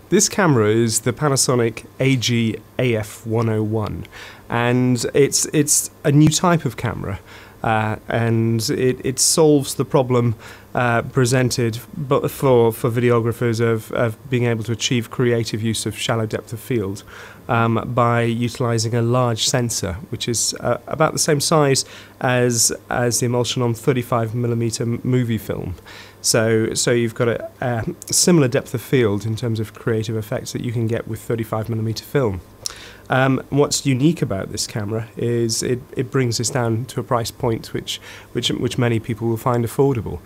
This camera is the Panasonic AG-AF101, and it's a new type of camera, and it solves the problem presented for videographers of being able to achieve creative use of shallow depth of field by utilizing a large sensor, which is about the same size as the emulsion on 35mm movie film. So you've got a similar depth of field in terms of creative effects that you can get with 35mm film. What's unique about this camera is it brings us down to a price point which many people will find affordable.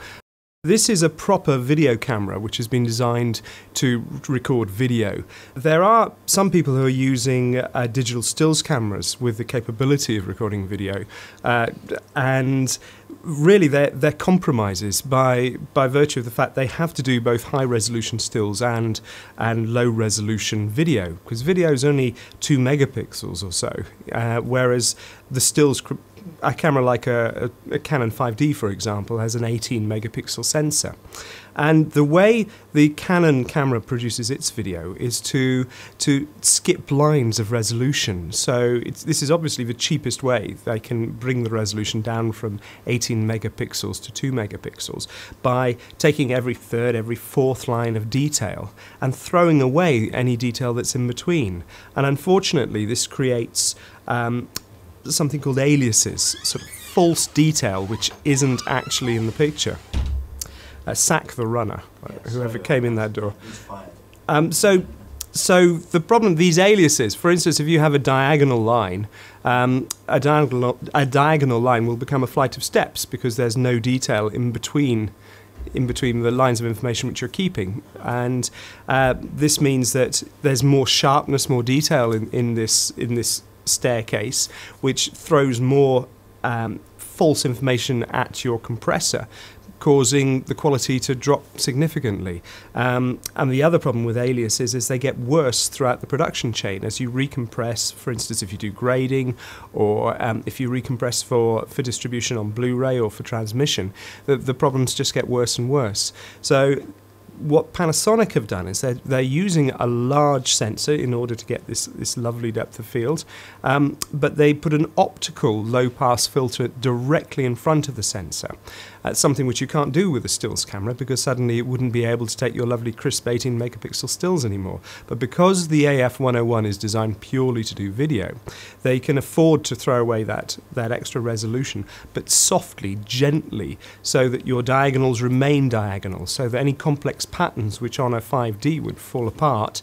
This is a proper video camera which has been designed to record video. There are some people who are using digital stills cameras with the capability of recording video, and really they're compromises by virtue of the fact they have to do both high resolution stills and low resolution video, because video is only 2 megapixels or so, whereas the stills, a camera like a Canon 5D, for example, has an 18 megapixel sensor. And the way the Canon camera produces its video is to skip lines of resolution. So this is obviously the cheapest way they can bring the resolution down from 18 megapixels to 2 megapixels by taking every third, every fourth line of detail and throwing away any detail that's in between. And unfortunately, this creates something called aliases, sort of false detail which isn't actually in the picture. Sack the runner, whoever came in that door. So the problem, these aliases, for instance, if you have a diagonal line, a diagonal line will become a flight of steps because there's no detail in between the lines of information which you're keeping, and this means that there's more sharpness, more detail in this staircase, which throws more false information at your compressor, causing the quality to drop significantly. And the other problem with aliases is they get worse throughout the production chain as you recompress. For instance, if you do grading, or if you recompress for distribution on Blu-ray or for transmission, the problems just get worse and worse. So what Panasonic have done is they're using a large sensor in order to get this lovely depth of field, but they put an optical low-pass filter directly in front of the sensor. That's something which you can't do with a stills camera, because suddenly it wouldn't be able to take your lovely crisp 18 megapixel stills anymore. But because the AF101 is designed purely to do video, they can afford to throw away that extra resolution, but softly, gently, so that your diagonals remain diagonal, so that any complex patterns which on a 5D would fall apart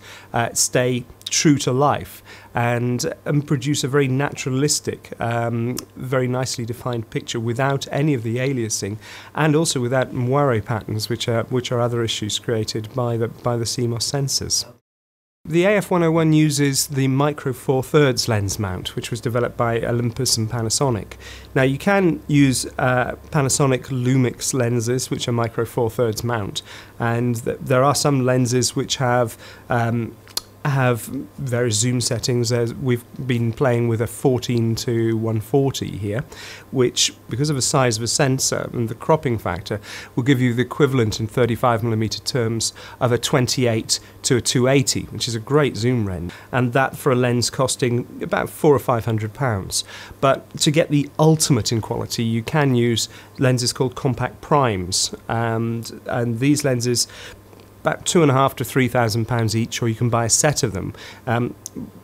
stay true to life and produce a very naturalistic, very nicely defined picture without any of the aliasing, and also without moire patterns, which are other issues created by the CMOS sensors. The AF101 uses the micro 4/3 lens mount, which was developed by Olympus and Panasonic. Now you can use Panasonic Lumix lenses, which are micro 4/3 mount, and there are some lenses which have various zoom settings. We've been playing with a 14 to 140 here, which, because of the size of the sensor and the cropping factor, will give you the equivalent in 35mm terms of a 28 to a 280, which is a great zoom range, and that for a lens costing about £400 or £500. But to get the ultimate in quality, you can use lenses called Compact Primes, and these lenses, about £2,500 to £3,000 each, or you can buy a set of them,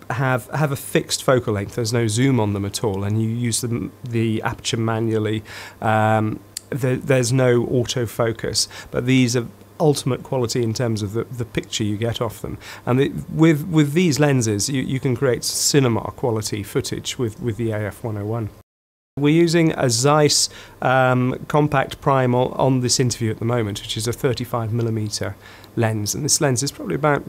have a fixed focal length. There's no zoom on them at all, and you use the aperture manually. There's no autofocus, but these are ultimate quality in terms of the picture you get off them. And with these lenses, you can create cinema quality footage with the AF101. We're using a Zeiss Compact Prime on this interview at the moment, which is a 35mm lens, and this lens is probably about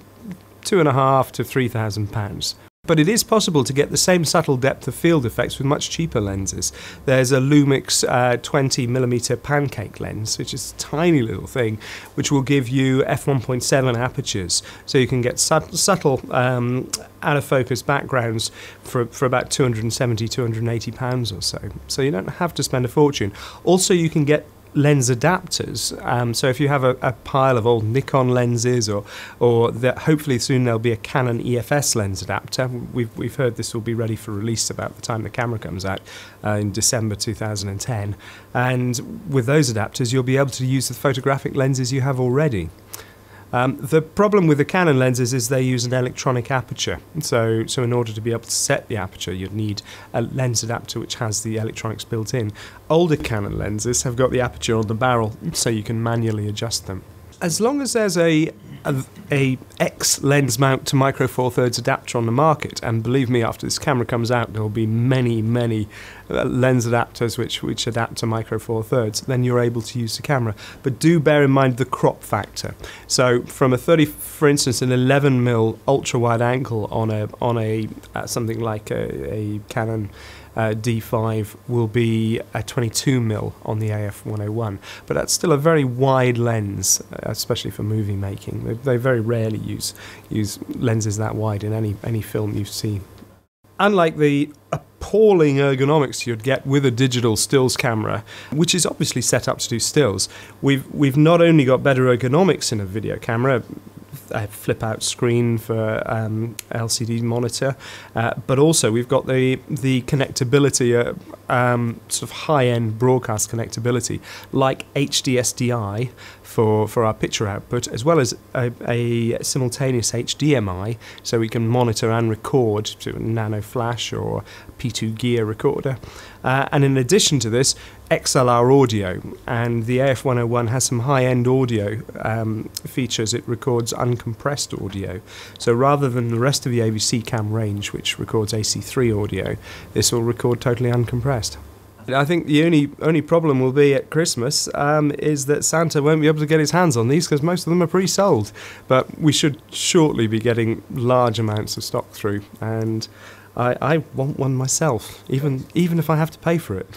£2,500 to £3,000. But it is possible to get the same subtle depth of field effects with much cheaper lenses. There's a Lumix 20mm pancake lens, which is a tiny little thing, which will give you f1.7 apertures, so you can get subtle out-of-focus backgrounds for about £270, £280 or so. So you don't have to spend a fortune. Also, you can get lens adapters. So if you have a pile of old Nikon lenses, or that hopefully soon there'll be a Canon EFS lens adapter. We've heard this will be ready for release about the time the camera comes out in December 2010. And with those adapters, you'll be able to use the photographic lenses you have already. The problem with the Canon lenses is they use an electronic aperture. So in order to be able to set the aperture, you'd need a lens adapter which has the electronics built in. Older Canon lenses have got the aperture on the barrel, so you can manually adjust them. As long as there's a X lens mount to micro four thirds adapter on the market, and believe me, after this camera comes out, there will be many lens adapters which adapt to micro four thirds, then you're able to use the camera. But do bear in mind the crop factor. So from a 30, for instance, an 11mm ultra wide angle on a something like a Canon D5 will be a 22mm on the AF101, but that's still a very wide lens, especially for movie making. They very rarely use lenses that wide in any film you see. Unlike the appalling ergonomics you'd get with a digital stills camera, which is obviously set up to do stills, we've not only got better ergonomics in a video camera, a flip-out screen for LCD monitor, but also we've got the connectability, sort of high-end broadcast connectability, like HDSDI for our picture output, as well as a simultaneous HDMI, so we can monitor and record to a nano flash or P2 gear recorder. And in addition to this, XLR audio, and the AF101 has some high-end audio features. It records uncompressed audio, so rather than the rest of the AVC cam range, which records AC3 audio, this will record totally uncompressed. I think the only problem will be at Christmas is that Santa won't be able to get his hands on these because most of them are pre-sold, but we should shortly be getting large amounts of stock through, and I want one myself, even if I have to pay for it.